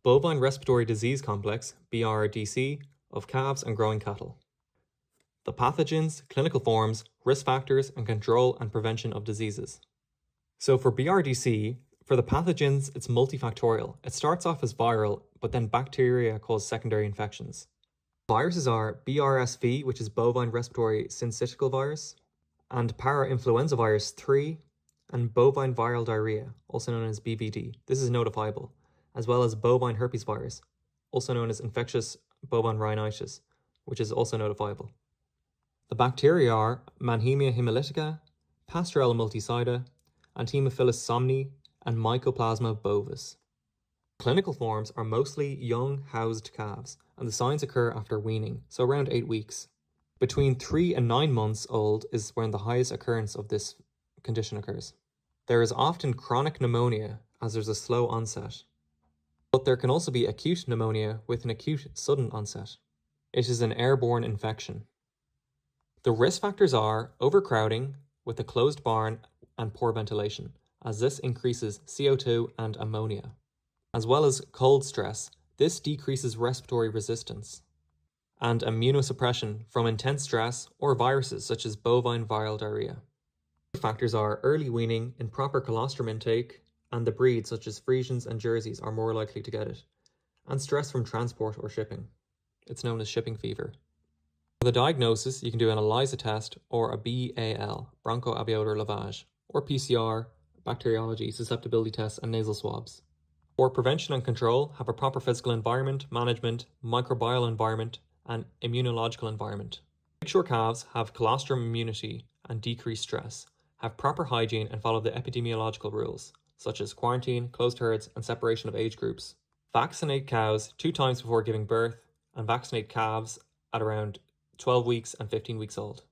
Bovine Respiratory Disease Complex, BRDC, of calves and growing cattle. The pathogens, clinical forms, risk factors, and control and prevention of diseases. So for BRDC, for the pathogens, it's multifactorial. It starts off as viral, but then bacteria cause secondary infections. Viruses are BRSV, which is bovine respiratory syncytial virus, and parainfluenza virus 3, and bovine viral diarrhea, also known as BVD. This is notifiable, as well as bovine herpes virus, also known as infectious bovine rhinitis, which is also notifiable. The bacteria are Mannheimia hemolytica, Pasteurella multisida, and Haemophilus somni, and Mycoplasma bovis. Clinical forms are mostly young housed calves, and the signs occur after weaning, so around 8 weeks. Between 3 and 9 months old is when the highest occurrence of this condition occurs. There is often chronic pneumonia, as there's a slow onset. But there can also be acute pneumonia with an acute sudden onset. It is an airborne infection. The risk factors are overcrowding with a closed barn and poor ventilation, as this increases CO2 and ammonia, as well as cold stress. This decreases respiratory resistance, and immunosuppression from intense stress or viruses such as bovine viral diarrhea. Factors are early weaning, improper colostrum intake, and the breed such as Friesians and Jerseys are more likely to get it, and stress from transport or shipping. It's known as shipping fever. For the diagnosis, you can do an ELISA test or a BAL, bronchoalveolar lavage, or PCR, bacteriology, susceptibility tests, and nasal swabs. For prevention and control, have a proper physical environment, management, microbial environment, and immunological environment. Make sure calves have colostrum immunity and decreased stress, have proper hygiene, and follow the epidemiological rules, such as quarantine, closed herds, and separation of age groups. Vaccinate cows 2 times before giving birth, and vaccinate calves at around 12 weeks and 15 weeks old.